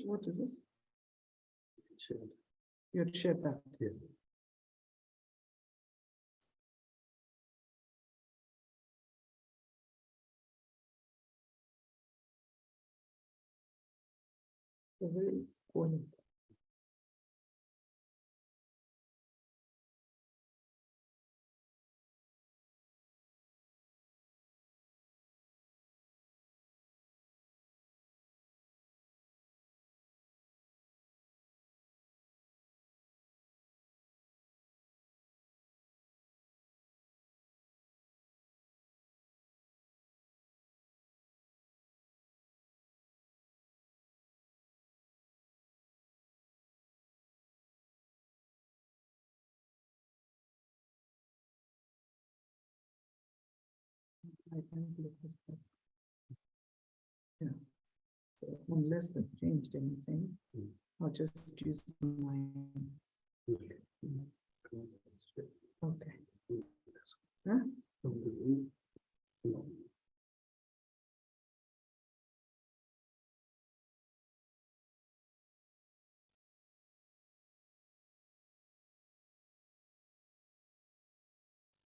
What is this? Shared. You had shared that. Yes. Very cool. I can look this back. Yeah. So unless they've changed anything, I'll just use my. Okay. Huh?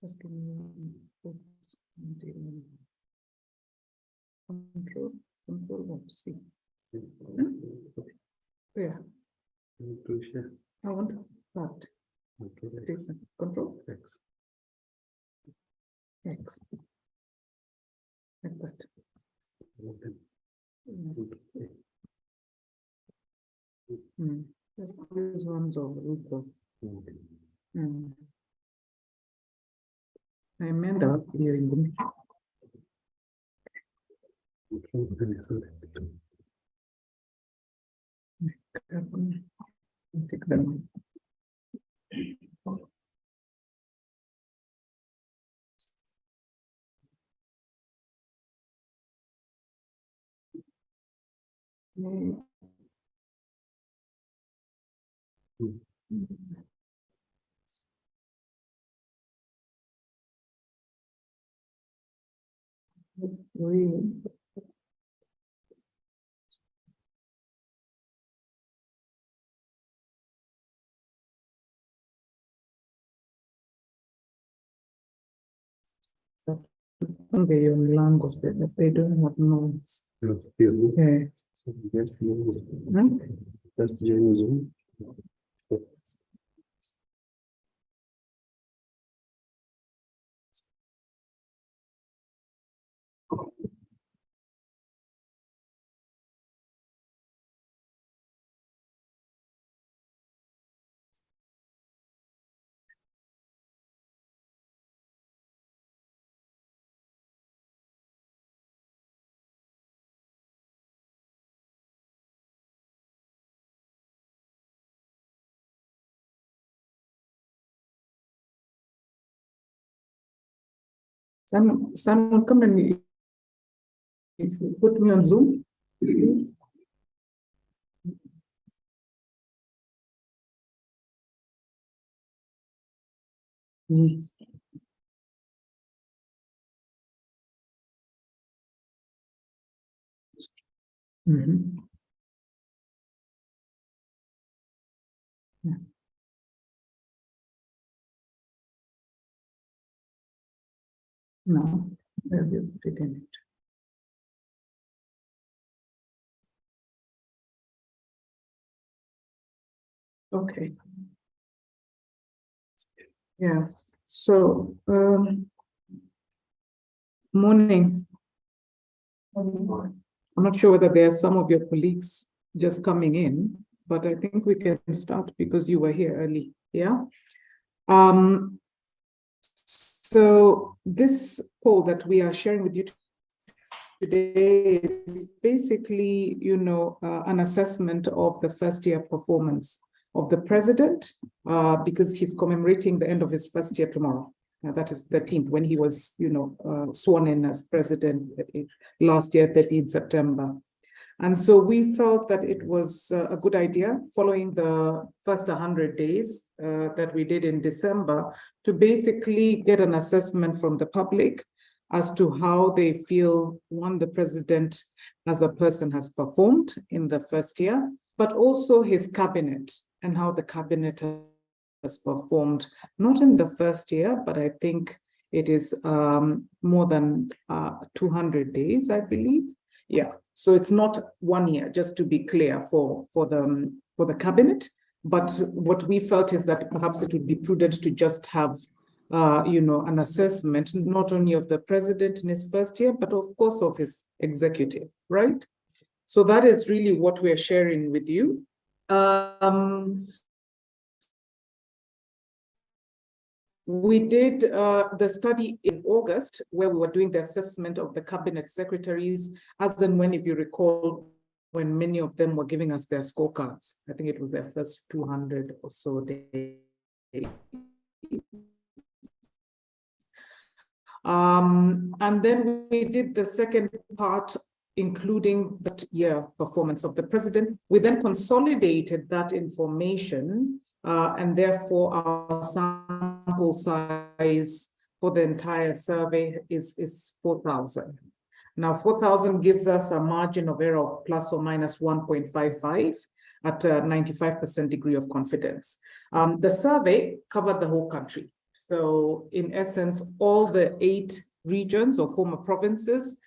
Just give me control C. Yeah. I want that. Different. Control X. X. Like that. Let's use ones over. I amend up during the take them. Really? They on language that they don't have notes. Yeah. Just join Zoom. Someone come and if you put me on Zoom. Yeah. No, I will pretend it. Okay. Yeah. So morning. I'm not sure whether there are some of your colleagues just coming in, but I think we can start because you were here early. Yeah. So this poll that we are sharing with you today is basically, an assessment of the first year performance of the president, because he's commemorating the end of his first year tomorrow. That is 13th, when he was, sworn in as president last year, 13th September. And so we felt that it was a good idea, following the first 100 days that we did in December, to basically get an assessment from the public as to how they feel, one, the president as a person has performed in the first year, but also his cabinet and how the cabinet has performed, not in the first year, but I think it is more than 200 days, I believe. Yeah, so it's not 1 year, just to be clear for the cabinet. But what we felt is that perhaps it would be prudent to just have an assessment, not only of the president in his first year, but of course of his executive, right? So that is really what we're sharing with you. We did the study in August, where we were doing the assessment of the cabinet secretaries, as and when, if you recall, when many of them were giving us their scorecards. I think it was their first 200 or so days. And then we did the second part, including the year performance of the president. We then consolidated that information, and therefore our sample size for the entire survey is 4,000. Now, 4,000 gives us a margin of error of plus or minus 1.55 at a 95% degree of confidence. The survey covered the whole country. So in essence, all the 8 regions or former provinces.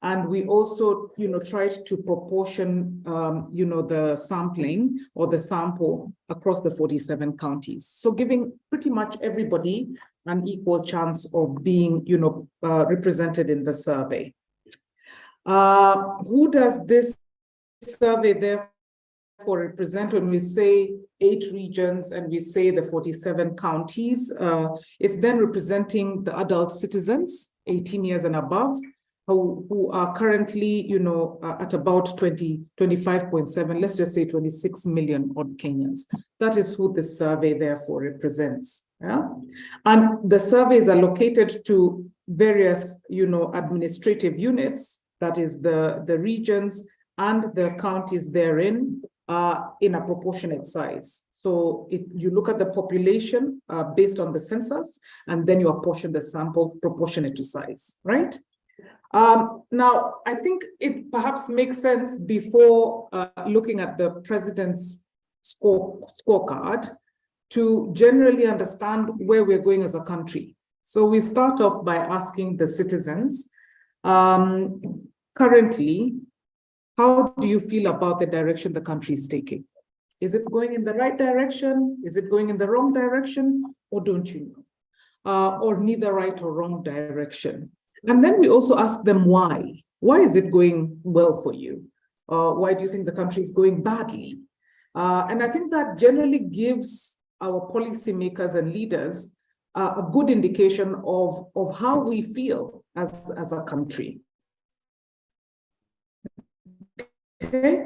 And we also, tried to proportion, the sampling or the sample across the 47 counties. So giving pretty much everybody an equal chance of being, represented in the survey. Who does this survey therefore represent? When we say 8 regions and we say the 47 counties, it's then representing the adult citizens, 18 years and above, who are currently, at about 25.7, let's just say 26 million odd Kenyans. That is who the survey therefore represents. Yeah? And the surveys are located to various, administrative units, that is the regions and the counties therein, in a proportionate size. So you look at the population based on the census, and then you apportion the sample proportionate to size, right? Now, I think it perhaps makes sense before looking at the president's scorecard to generally understand where we're going as a country. So we start off by asking the citizens, currently, how do you feel about the direction the country is taking? Is it going in the right direction? Is it going in the wrong direction? Or don't you know? Or neither right or wrong direction. And then we also ask them why. Why is it going well for you? Why do you think the country is going badly? And I think that generally gives our policymakers and leaders a good indication of how we feel as a country. Okay,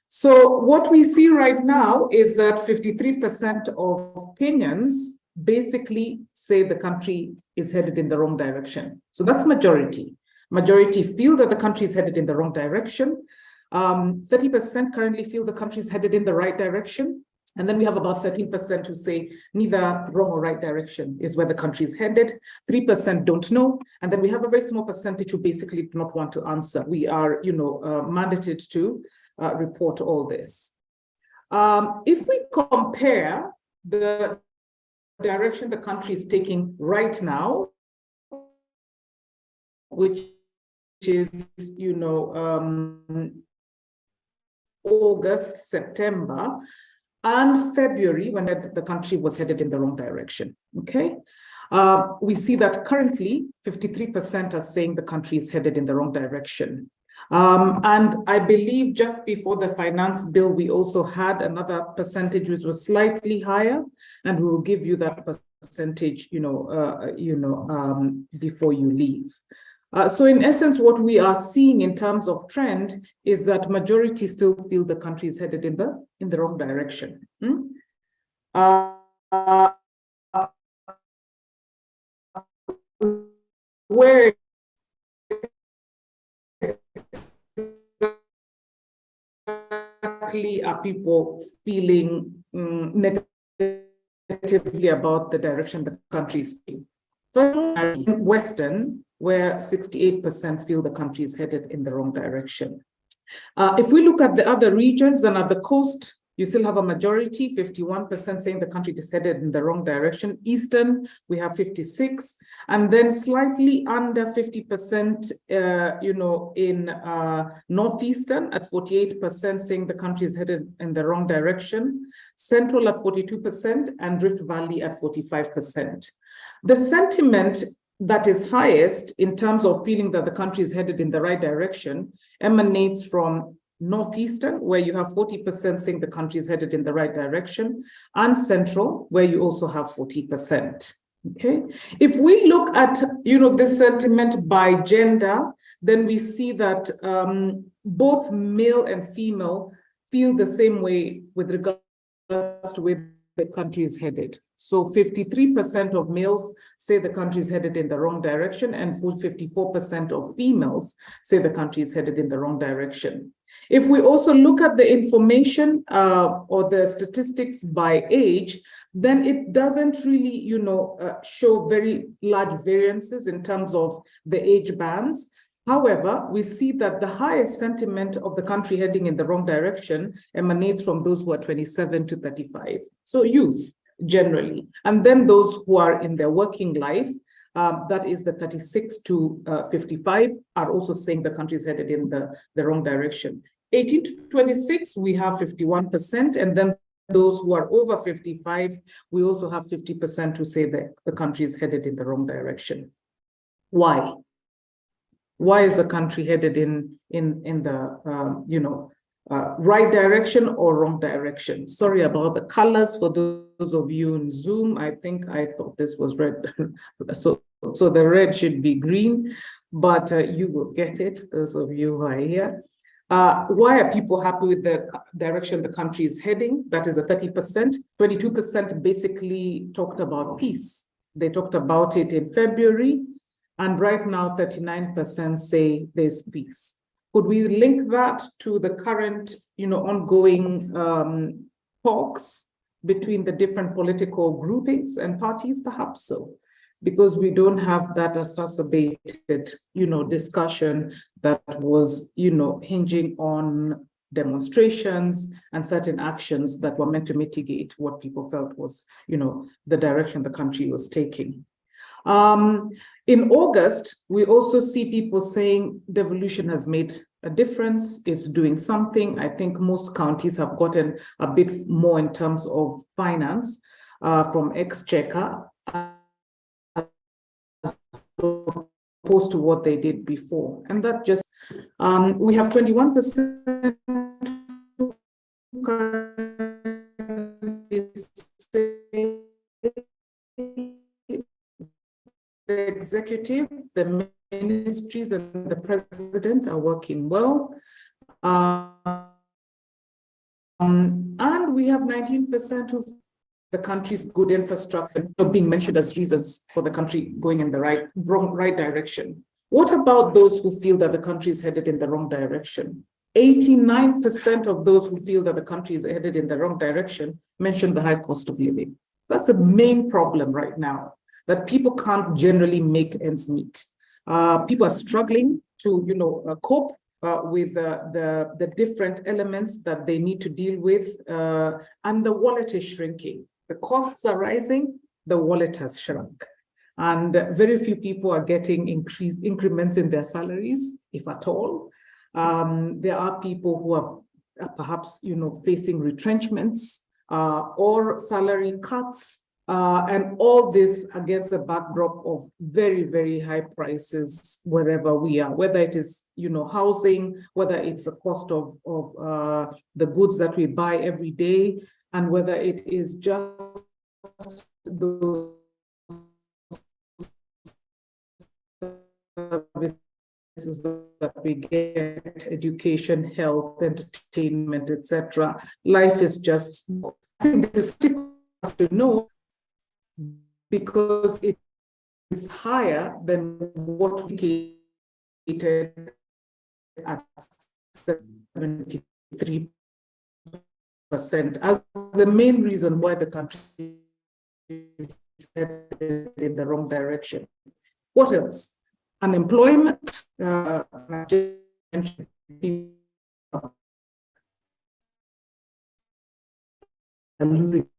so what we see right now is that 53% of Kenyans basically say the country is headed in the wrong direction. So that's majority. Majority feel that the country is headed in the wrong direction. 30% currently feel the country is headed in the right direction. And then we have about 13% who say neither wrong or right direction is where the country is headed. 3% don't know. And then we have a very small percentage who basically do not want to answer. We are, mandated to report all this. If we compare the direction the country is taking right now, which is, August, September, and February, when the country was headed in the wrong direction, okay? We see that currently 53% are saying the country is headed in the wrong direction. And I believe just before the finance bill, we also had another percentage which was slightly higher, and we will give you that percentage, before you leave. So in essence, what we are seeing in terms of trend is that majority still feel the country is headed in the wrong direction. Where exactly are people feeling negatively about the direction the country is taking? So in Western, where 68% feel the country is headed in the wrong direction. If we look at the other regions, then at the coast, you still have a majority, 51% saying the country is headed in the wrong direction. Eastern, we have 56, and then slightly under 50%, in Northeastern at 48% saying the country is headed in the wrong direction. Central at 42% and Rift Valley at 45%. The sentiment that is highest in terms of feeling that the country is headed in the right direction emanates from Northeastern, where you have 40% saying the country is headed in the right direction, and Central, where you also have 40%. Okay. If we look at, this sentiment by gender, then we see that both male and female feel the same way with regards to where the country is headed. So 53% of males say the country is headed in the wrong direction, and 54% of females say the country is headed in the wrong direction. If we also look at the information or the statistics by age, then it doesn't really, show very large variances in terms of the age bands. However, we see that the highest sentiment of the country heading in the wrong direction emanates from those who are 27 to 35. So youth, generally. And then those who are in their working life, that is the 36 to 55, are also saying the country is headed in the wrong direction. 18 to 26, we have 51%. And then those who are over 55, we also have 50% who say that the country is headed in the wrong direction. Why? Why is the country headed in the right direction or wrong direction? Sorry about the colors for those of you in Zoom. I think I thought this was red, so the red should be green, but you will get it. Those of you who are here. Why are people happy with the direction the country is heading? That is a 30%. 22% basically talked about peace. They talked about it in February. And right now, 39% say there's peace. Could we link that to the current, ongoing talks between the different political groupings and parties? Perhaps so, because we don't have that exacerbated, discussion that was, hinging on demonstrations and certain actions that were meant to mitigate what people felt was, the direction the country was taking. In August, we also see people saying devolution has made a difference, it's doing something. I think most counties have gotten a bit more in terms of finance from Exchequer as opposed to what they did before. And that just, we have 21% the executive, the ministries, and the president are working well. And we have 19% of the country's good infrastructure being mentioned as reasons for the country going in the right direction. What about those who feel that the country is headed in the wrong direction? 89% of those who feel that the country is headed in the wrong direction mention the high cost of living. That's the main problem right now, that people can't generally make ends meet. People are struggling to, cope with the different elements that they need to deal with, and the wallet is shrinking. The costs are rising, the wallet has shrunk. And very few people are getting increased increments in their salaries, if at all. There are people who are perhaps, facing retrenchments or salary cuts. And all this against the backdrop of very, very high prices wherever we are, whether it is, housing, whether it's the cost of the goods that we buy every day, and whether it is just those services that we get, education, health, entertainment, etc. Life is just, I think this is to know, because it is higher than what we created at 73% as the main reason why the country is headed in the wrong direction. What else? Unemployment, I'm losing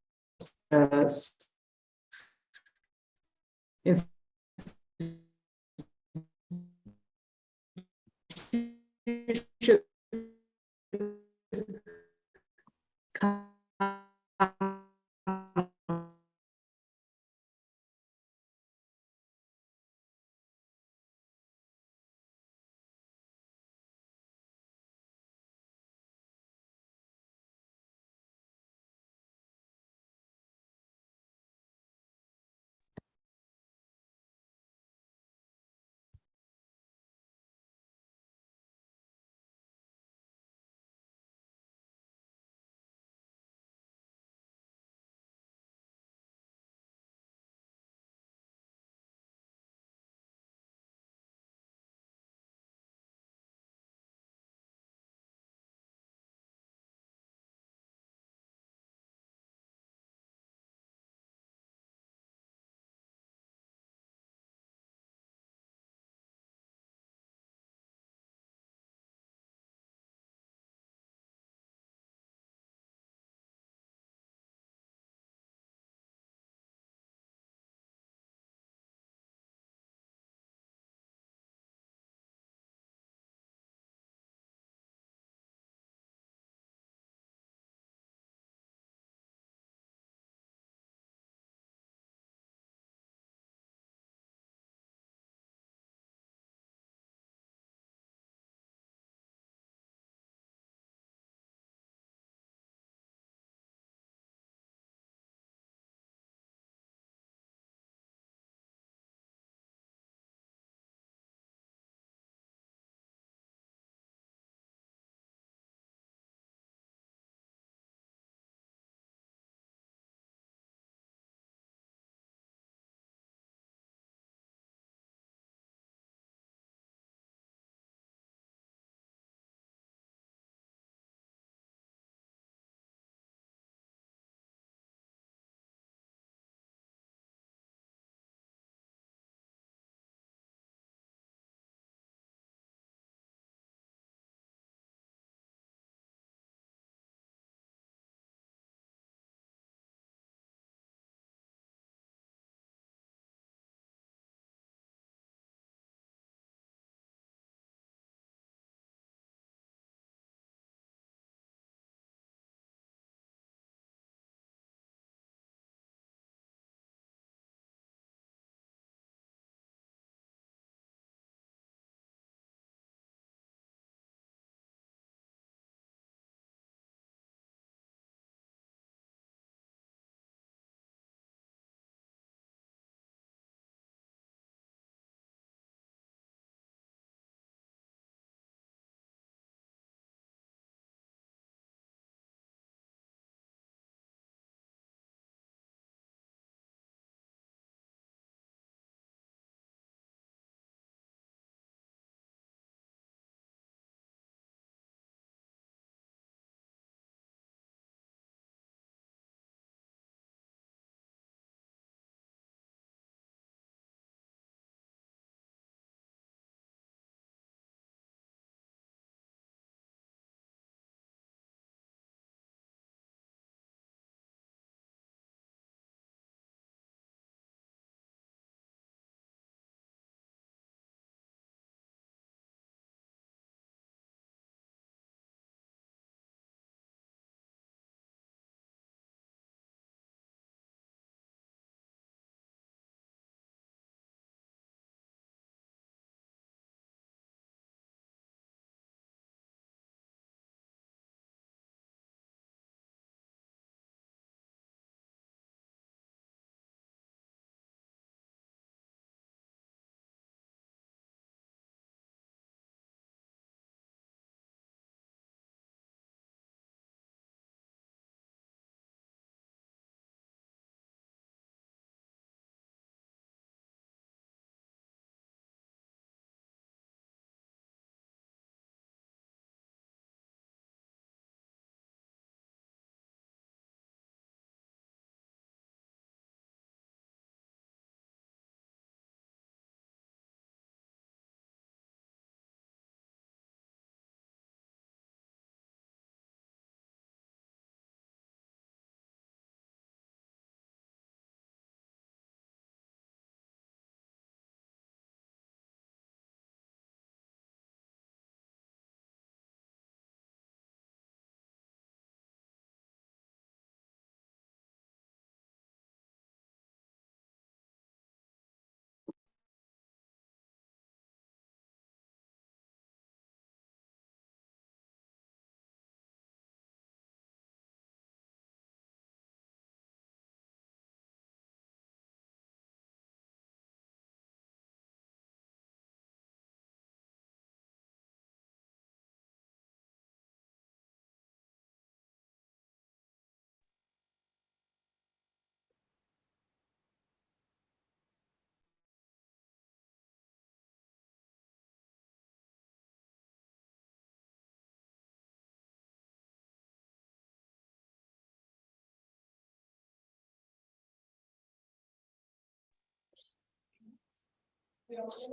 As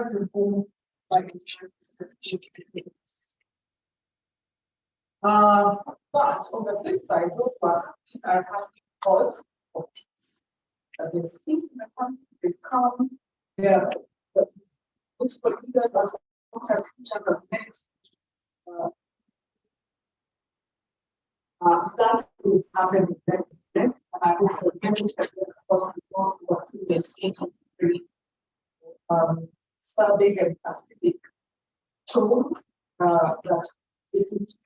a form like but on the flip side, those are happy because of there's peace in the country, there's calm, there which for leaders as well as each other's next. That is happening less and less, and I also mentioned that was to maintain serving and Pacific tone that it is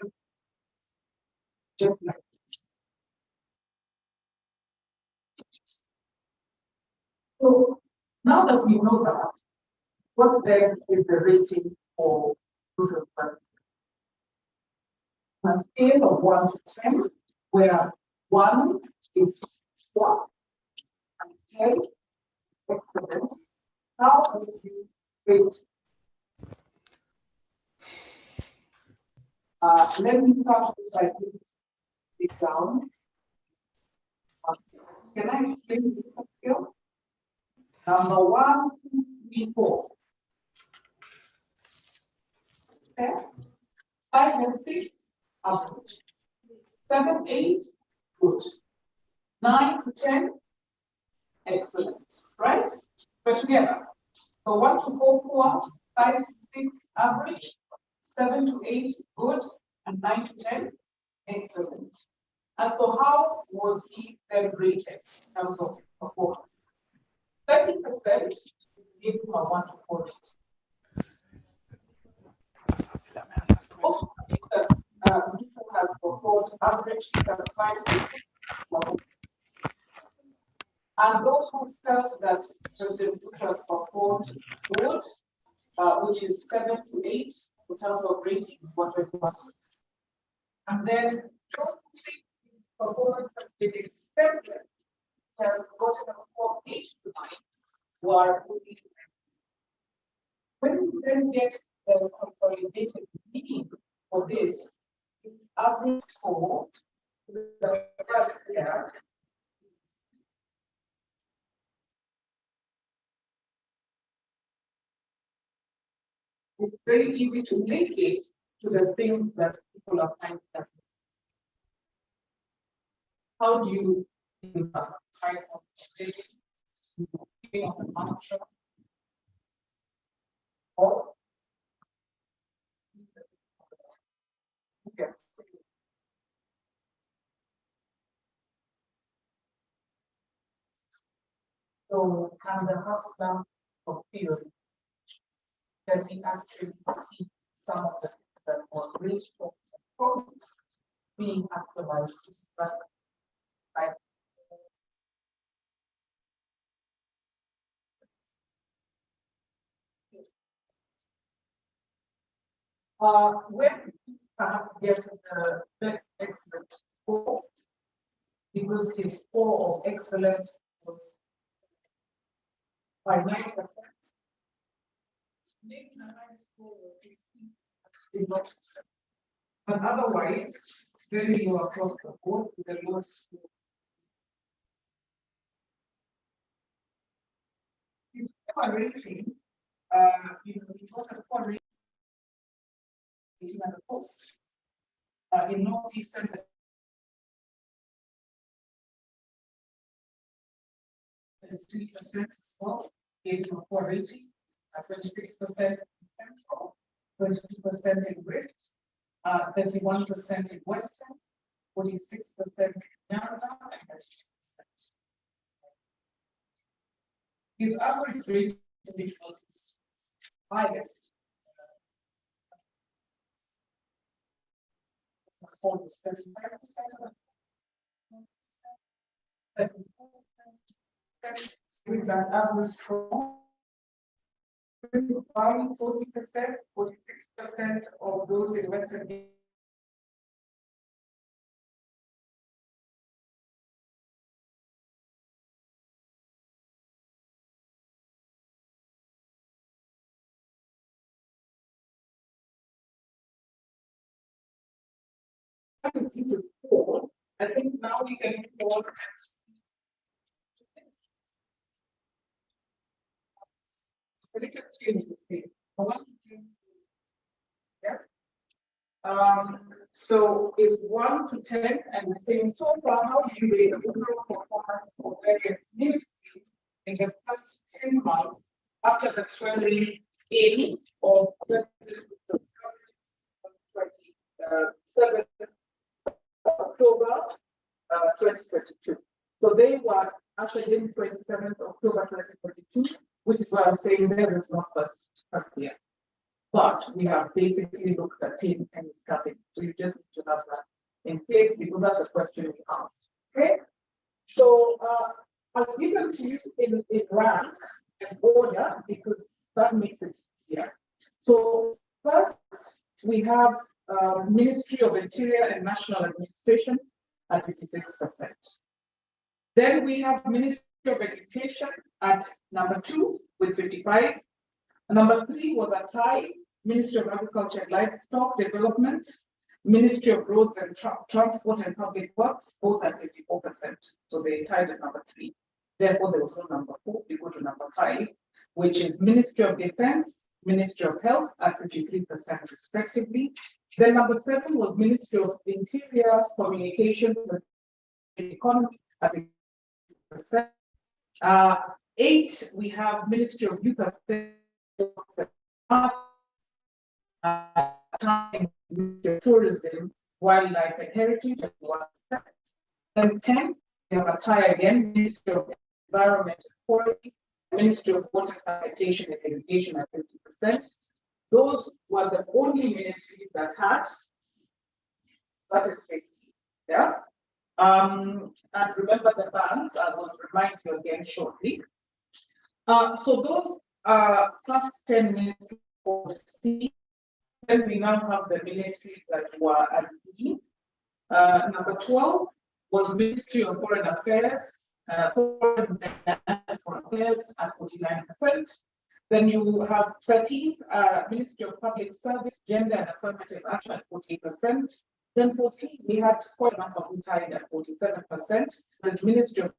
just like this. So now that we know that, what then is the rating for social person? On a scale of 1 to 10, where 1 is poor and 10 excellent, how do you rate? Let me start with like this down. Can I explain this here? Number 1, 2, 3, 4. Okay. 5 and 6, average. 7, 8, good. 9 to 10, excellent. Right? But together. So 1 to 4, poor. 5 to 6, average. 7 to 8, good. And 9 to 10, excellent. And so how was he then rated in terms of performance? 30% gave him a 1 to 4 rate. People has performed average, that's 5 to 6. And those who felt that President Bush has performed good, which is 7 to 8 in terms of rating, what we want. And then those who think his performance has been expected, has gotten a score 8 to 9, who are only. When you then get the consolidated mean for this, the average score, the here, it's very easy to link it to the things that people are finding. How do you do that? Or yes. So can the hustler of theory that we actually see some of the things that were reached for being actualized by when perhaps get the best excellent score, because his score of excellent was by 9%. Maybe the high score was 16%. But otherwise, very low across the board with the lowest score. His poor rating, he got a poor rating at the post. In northeastern 3% score, gave him a poor rating, 26% in central, 22% in rift, 31% in western, 46% in Nyanza, and 36%. His average rating, which was his highest, the score was 35% of it. With that average score, 40%, 46% of those in Western happens to fall, I think now we can fall. Yeah. So it's 1 to 10, and we're saying so far, how do you rate the overall performance of various ministries in the first 10 months after the swearing in of President 27th October 2022. So they were actually in 27th October 2022, which is why I'm saying there is not first year. But we have basically looked at it and it's coming. So you just need to have that in place because that's the question we asked. Okay. So I'll give them to you in rank and order because that makes it easier. So first we have Ministry of Interior and National Administration at 56%. Then we have Ministry of Education at number 2 with 55. Number 3 was a tie. Ministry of Agriculture and Livestock Development, Ministry of Roads and Transport and Public Works, both at 54%. So they tied at number 3. Therefore, there was no number 4. We go to number 5, which is Ministry of Defense, Ministry of Health at 53% respectively. Then number 7 was Ministry of Interior, Communications and Economy at 50%. 8, we have Ministry of Youth Affairs, tourism, wildlife and heritage at 1%. Then 10, we have a tie again, Ministry of Environment and Quality, Ministry of Water, Sanitation and Irrigation at 50%. Those were the only ministries that had that is 50. Yeah. And remember the bands, I will remind you again shortly. So those are plus 10 ministries for C. Then we now have the ministries that were at D. Number 12 was Ministry of Foreign Affairs, Foreign Affairs at 49%. Then you have 13, Ministry of Public Service, Gender and Affirmative Action at 40%. Then 14, we had quite a number who tied at 47%. There's Ministry of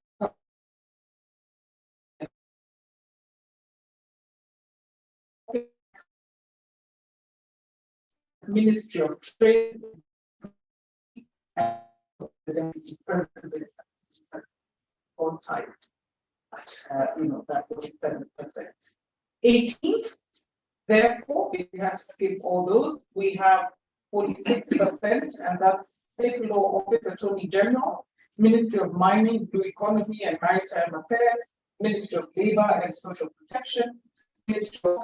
Ministry of Trade, and the Deputy President on time at that 47%. 18th, therefore, if we have to skip all those, we have 46%, and that's State Law Office Attorney General, Ministry of Mining, Blue Economy and Maritime Affairs, Ministry of Labor and Social Protection, Ministry of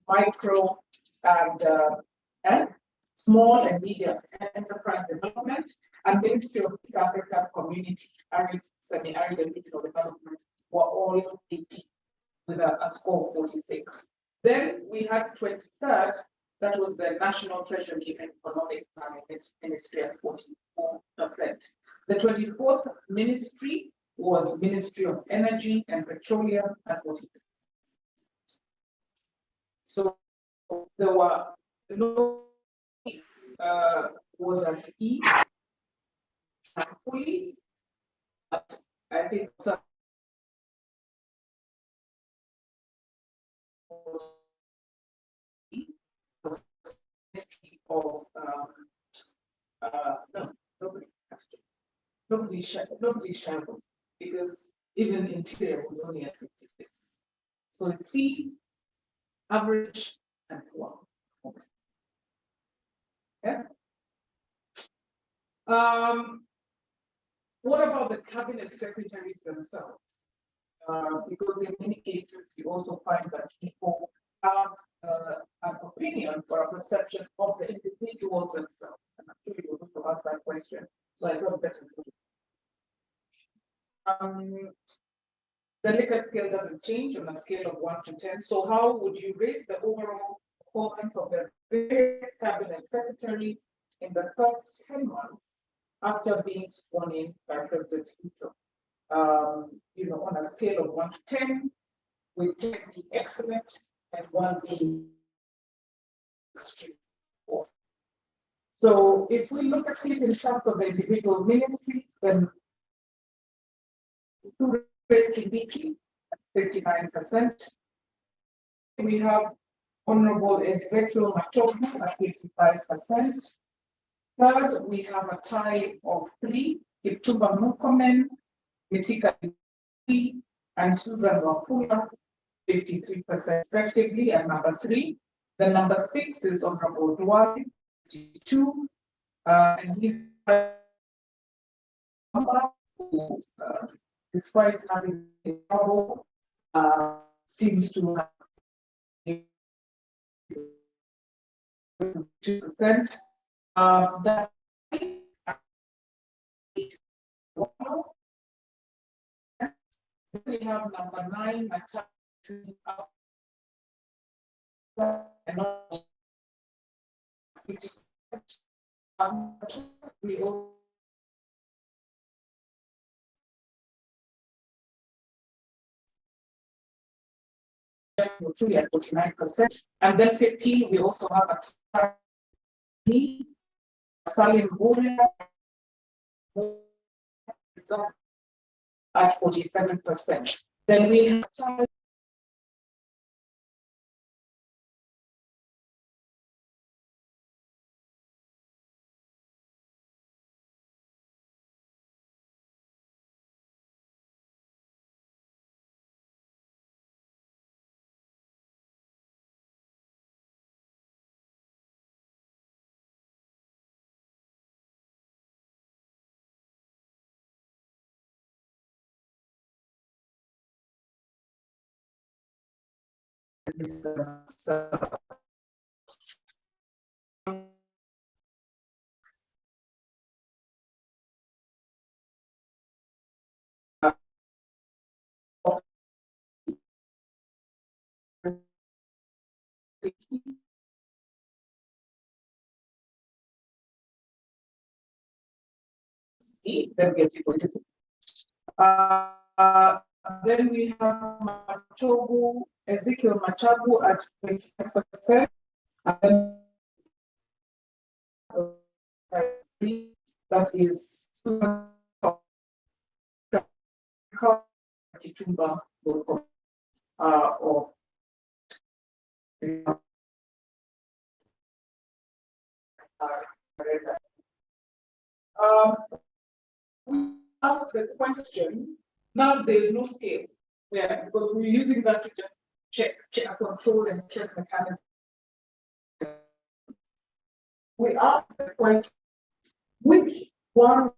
Micro and Small and Medium Enterprise Development, and Ministry of East Africa Community, Arid, Semi-Arid and Regional Development were all 80 with a score of 46. Then we had 23rd, that was the National Treasury and Economic Planning Ministry at 44%. The 24th ministry was Ministry of Energy and Petroleum at 40%. So there were no was at E, fully, but I think some of no, nobody shambles because even interior was only at 56. So it's C, average, and 1. Yeah. What about the cabinet secretaries themselves? Because in many cases, you also find that people have an opinion or a perception of the individuals themselves. And I'm sure you will also ask that question. So I thought better. The Likert scale doesn't change on a scale of 1 to 10. So how would you rate the overall performance of the various cabinet secretaries in the first 10 months after being sworn in by President Ruto? On a scale of 1 to 10, with 10 being excellent and 1 being extreme poor. So if we look at it in terms of the individual ministries, then Kindiki, 59%. We have Honorable Ezekiel Machogu at 55%. Third, we have a tie of 3, Kipchumba Murkomen, Mithika and Susan Wafula, 53% respectively, and number 3. The number 6 is Honorable Duarte, 52, and he's who, despite having trouble, seems to have 2%. That we have number 9, we all at 49%, and then 15 we also have a Salim Buria at 47%. Then we have then we have Machogu, Ezekiel Machogu at 25%, and then that is Kichumba or we ask the question, now there is no scale, because we're using that to just check control and check mechanism. We ask the question, which one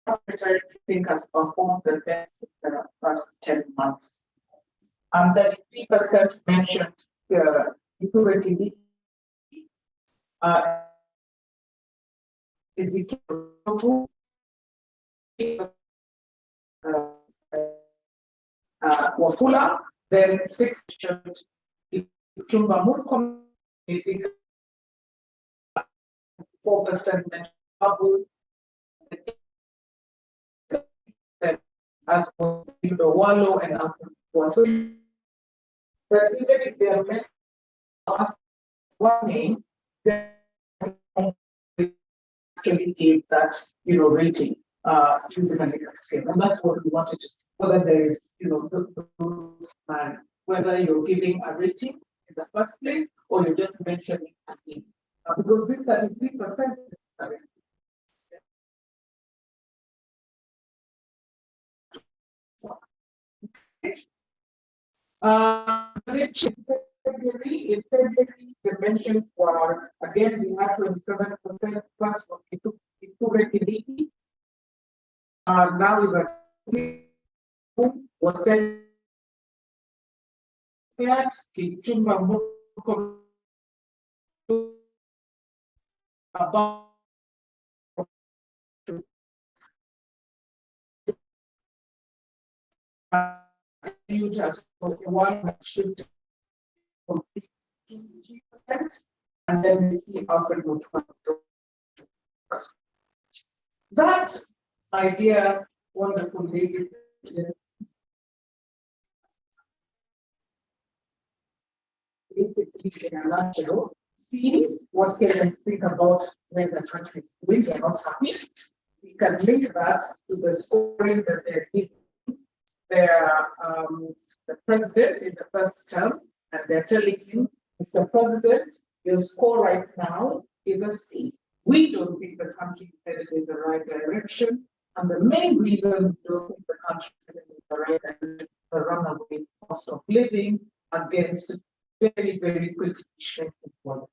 do you think has performed the best in the past 10 months? And 33% mentioned Ezekiel Wafula, then 6 mentioned Chumba Murkom, 4% mentioned Babu, as well as Wallo and Alpha. So, but even if they are meant to ask one name, then actually give that rating using a Likert scale, and that's what we wanted to see. Whether there is whether you're giving a rating in the first place or you're just mentioning a name, because this 33% in February, the mentions were again we had 27% plus for Kindiki. Now is a was said Kichumba about just one shift from 50%, and then we see Alfred would that idea, wonderful lady. Basically, in a nutshell, see what Kenyans think about when the country is doing, they're not happy. We can link that to the scoring that they're giving the president in the first term, and they're telling him, Mr. President, your score right now is a C. We don't think the country is headed in the right direction. And the main reason we don't think the country is headed in the right direction is the runaway cost of living against very, very quickly shrinking employment.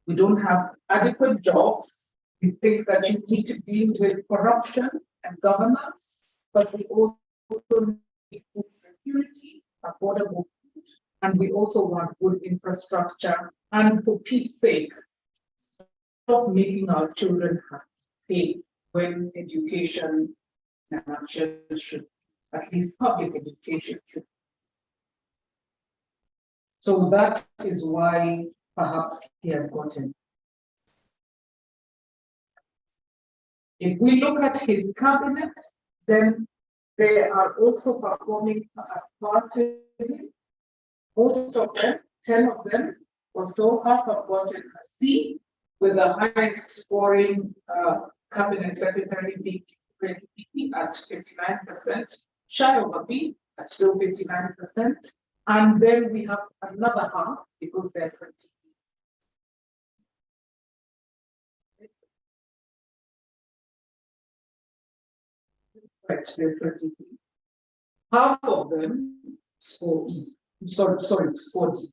We don't have adequate jobs. We think that you need to deal with corruption and governance, but we also need food security, affordable food, and we also want good infrastructure. And for Pete's sake, stop making our children have to pay when education in a nutshell should, at least public education should. So that is why perhaps he has gotten. If we look at his cabinet, then they are also performing part of him. Most of them, 10 of them or so, have gotten a C, with the highest scoring cabinet secretary being at 59%, shy of a B at still 59%. And then we have another half because they're 20. Right, they're 20. Half of them score E. Sorry, score D.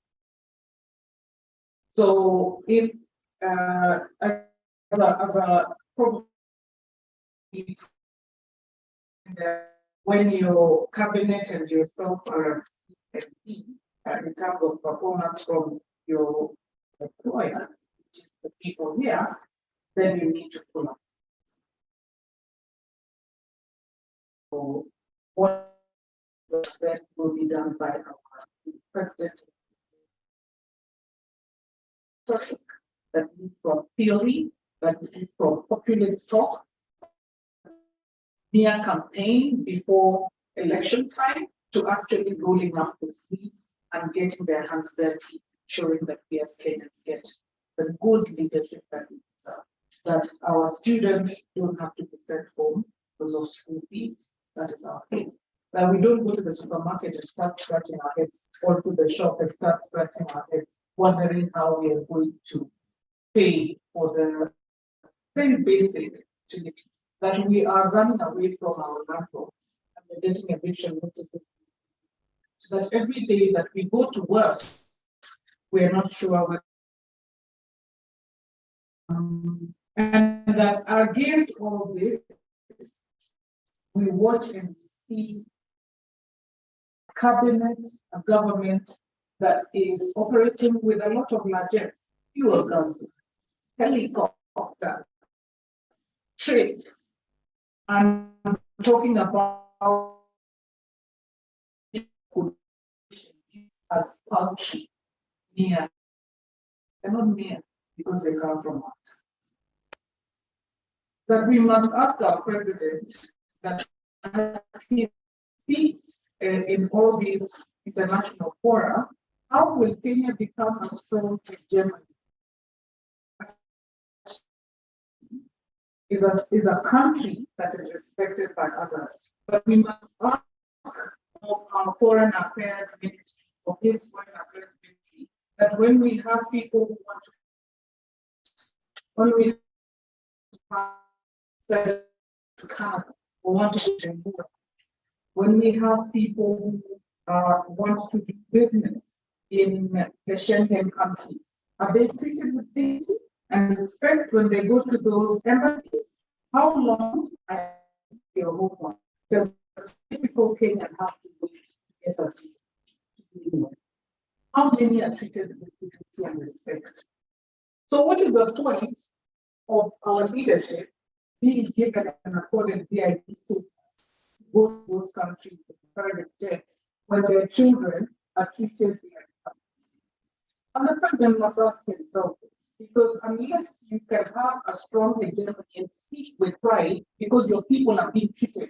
So if as a probably when your cabinet and yourself are at D in terms of performance from your employer, which is the people here, then you need to pull up. So what that will be done by our president. That is from theory, that is from populist talk, near campaign before election time, to actually rolling up the sleeves and getting their hands dirty, ensuring that yes, Kenyans get the good leadership that we deserve. That our students don't have to be sent home because of school fees. That is our case. That we don't go to the supermarket and start scratching our heads, or to the shop and start scratching our heads, wondering how we are going to pay for the very basic utilities. That we are running away from our landlords and we're getting eviction notices. So that every day that we go to work, we are not sure what. And that against all this, we watch and see a cabinet, a government that is operating with a lot of largesse, fuel guns, helicopters, trips, and talking about as poultry, near. They're not near because they come from us. That we must ask our president that as he speaks in all these international fora, how will Kenya become a strong hegemony? Is a country that is respected by others. But we must ask of our foreign affairs ministry, of his foreign affairs ministry, that when we have people who want to, when we have or want to do, when we have people who want to do business in the Schengen countries, are they treated with dignity and respect when they go to those embassies? How long are they open? Does a typical Kenyan have to wait to get a visa? How many are treated with dignity and respect? So what is the point of our leadership being given an accorded VIP status to go to those countries with private jets when their children are treated like? And the president must ask himself this, because unless you can have a strong hegemony and speak with pride because your people are being treated,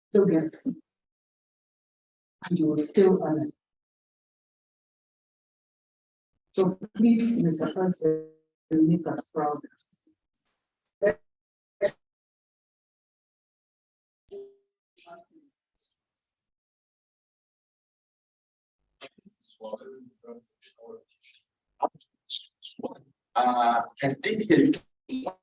still get and you will still earn it. So please, Mr. President, make us proud. And take a look.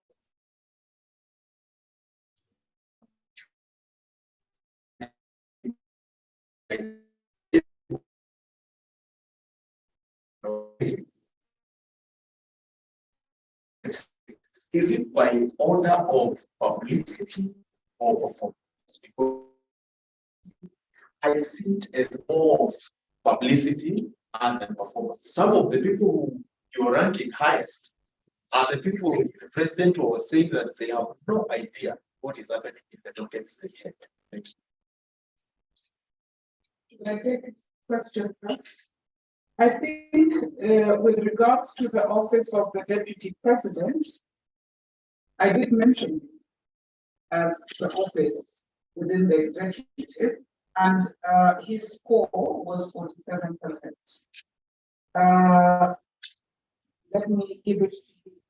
Is it by order of publicity or performance? Because I see it as more of publicity and performance. Some of the people who you are ranking highest are the people the president was saying that they have no idea what is happening in the dockets they have. Thank you. Should I take this question first? I think with regards to the office of the deputy president, I did mention as the office within the executive, and his score was 47%. Let me give it to you.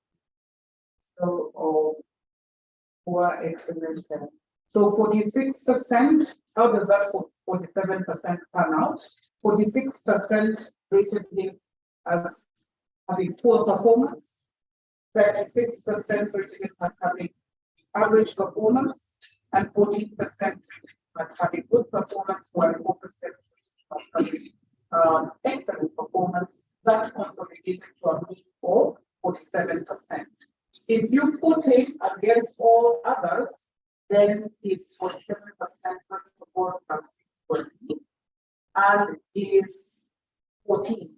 So, poor excellent. So 46%, how does that 47% pan out? 46% rated him as having poor performance, 36% rated him as having average performance, and 14% as having good performance, while 4% as having excellent performance. That consolidated to a mean for 47%. If you put it against all others, then it's 47% first of all plus 6%, and it is 14.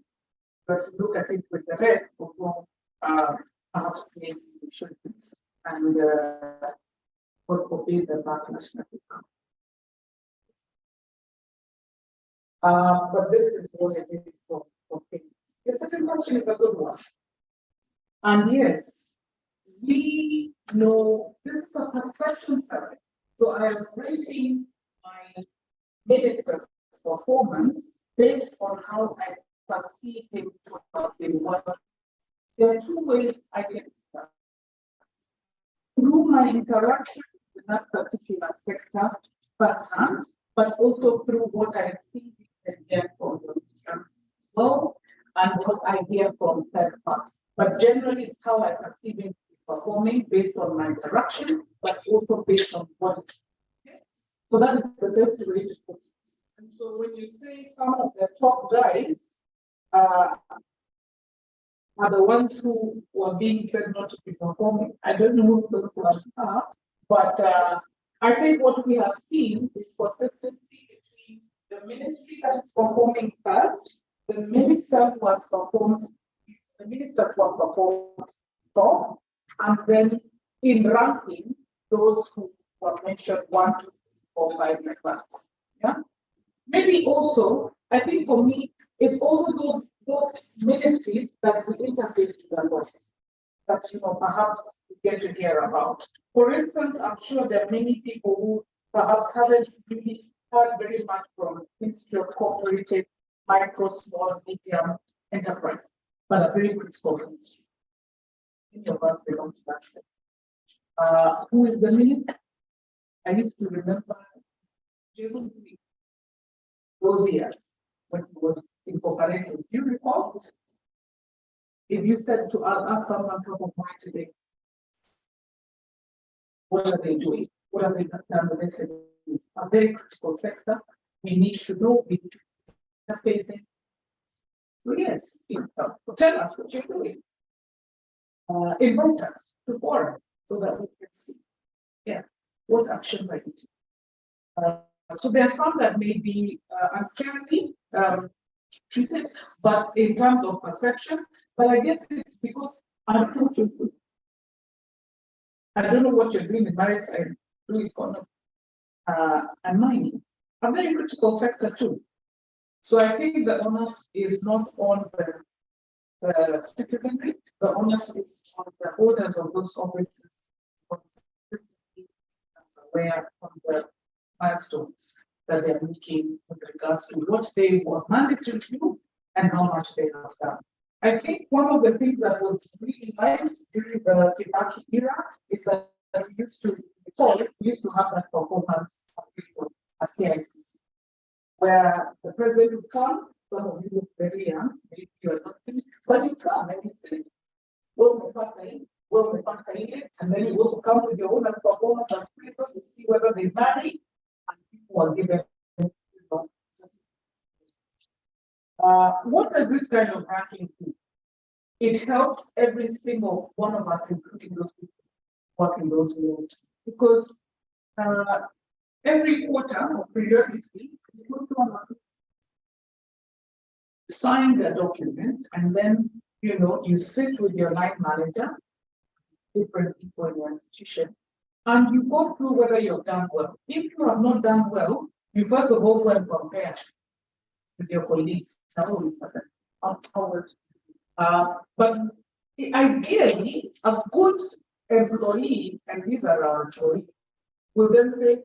But to look at it with the rest, although perhaps maybe we should, and what forbid the backlash that will come. But this is what it is for things. The second question is a good one. And yes, we know this is a perception survey. So I am rating my minister's performance based on how I perceive him to have been working. There are two ways I can start. Through my interaction with that particular sector firsthand, but also through what I see and hear from the regions as well, and what I hear from third parties. But generally, it's how I perceive him performing based on my interactions, but also based on what. Okay? So that is the best way to put it. And so when you say some of the top guys are the ones who were being said not to be performing, I don't know who those ones are, but I think what we have seen is consistency between the ministry that is performing first, the minister who has performed, the minister who has performed top, and then in ranking those who were mentioned 1, 2, 3, 4, 5 like that. Yeah. Maybe also, I think for me, it's also those ministries that we interface with the lot that perhaps we get to hear about. For instance, I'm sure there are many people who perhaps haven't really heard very much from Ministry of Cooperative, Micro, Small, Medium Enterprise, but a very critical ministry. Many of us belong to that sector. Who is the minister? I used to remember those years when he was incorporated. Do you recall? If you said to ask someone top of mind today, what are they doing? What have they done with this? It's a very critical sector. We need to know, we need to interface it. So yes, tell us what you're doing. Invite us to forum so that we can see, what actions are you taking. So there are some that may be unfairly treated, but in terms of perception, but I guess it's because unfortunately, I don't know what you're doing in maritime, blue economy, and mining, a very critical sector too. So I think the onus is not on the citizenry, the onus is on the holders of those offices, consistently aware of the milestones that they are making with regards to what they were mandated to do and how much they have done. I think one of the things that was really nice during the Kibaki era is that we used to have that performance appraisal at KICC, where the president would come, some of you look very young, maybe you're not, but you come and you say, well, and then you also come with your own performance appraisal to see whether they marry, and people are given, what does this kind of ranking do? It helps every single one of us, including those people working those roles, because every quarter or periodically, you go to sign the document, and then you sit with your line manager, different people in your institution, and you go through whether you've done well. If you have not done well, you first of all go and compare with your colleagues. But ideally, a good employee, and these are our employees, will then say,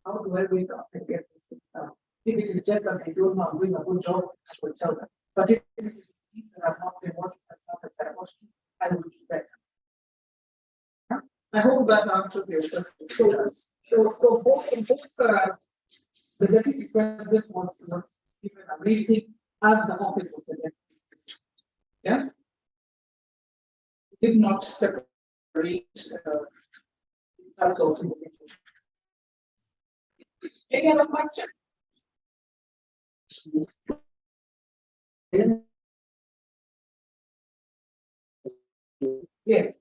how do I wake up and get this thing done? If it is just that they don't know I'm doing a good job, I will tell them. But if it is things that have not been working as much as I want to, I will do better. I hope that answers your question. So both the deputy president was given a rating as the office of the deputy president. Yeah, did not separate results of individuals. Any other question? Yes.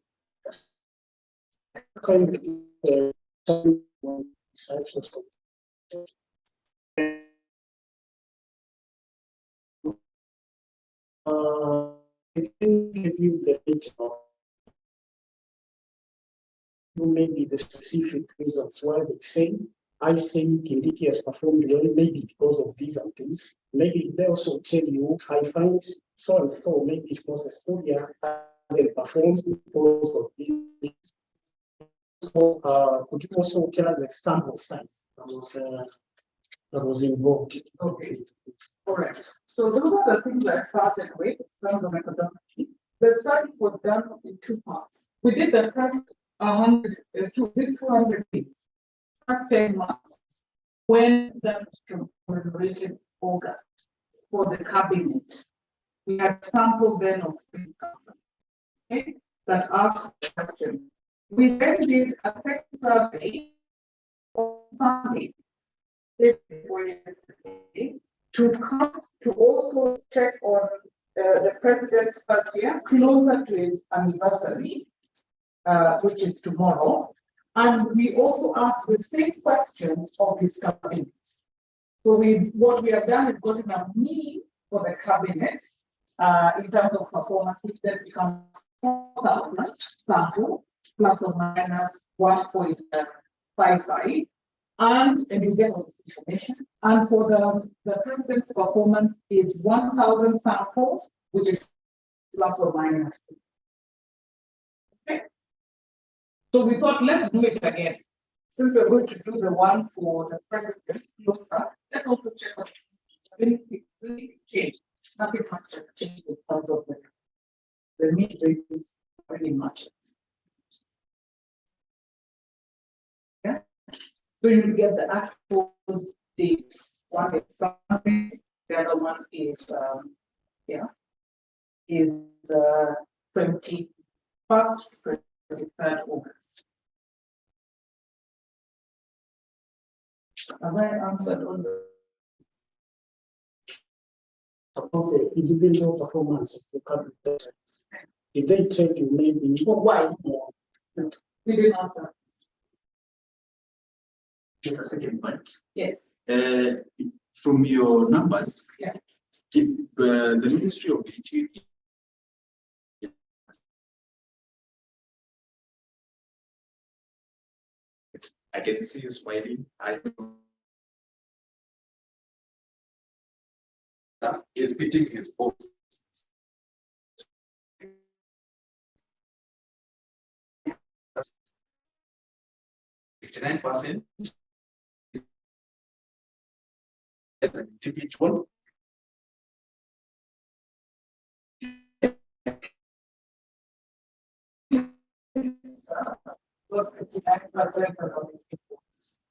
I think review the data, maybe the specific reasons why they say, I think Kindiki has performed well, maybe because of these and things. Maybe they also tell you, I find so and so, maybe because the studio hasn't performed because of these things. So, could you also tell us the sample size that was involved? Okay. All right. So those are the things I started with from the methodology. The study was done in two parts. We did the first 200 days, first 10 months, when that was commemorated August for the cabinet. We had sampled then of 3,000, okay, that asked questions. We then did a second survey on Sunday, to also check on the president's first year, closer to his anniversary, which is tomorrow. And we also asked the same questions of his cabinet. So what we have done is gotten a mean for the cabinet in terms of performance, which then becomes 4,000 sample, plus or minus 1.55. And you get all this information. And for the president's performance is 1,000 samples, which is plus or minus. Okay. So we thought, let's do it again. Since we're going to do the one for the president, let's also check on it. Change. Nothing much changed in terms of the mean rate is pretty much. Yeah. So you get the actual dates. One is Sunday, the other one is 21st, 23rd August. Have I answered all the? About the individual performance of the cabinet, if they tell you maybe Why? We didn't answer. Just a second point. Yes. From your numbers, Yeah. if the Ministry of Interior I can see you smiling. I know is beating his box. %59% as an individual. scored 59% of the people.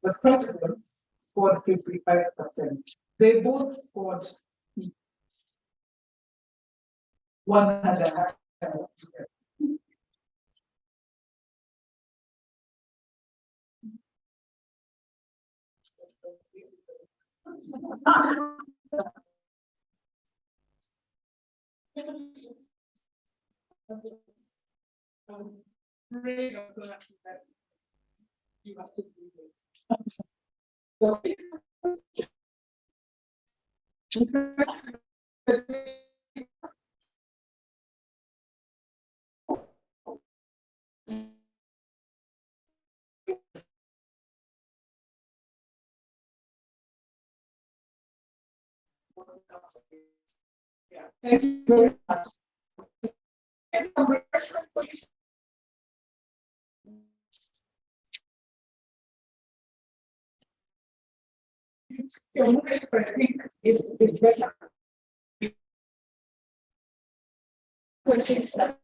The president scored 55%. They both scored 100. You have to do this. Yeah, thank you very much. Your movement, I think, is better. When things like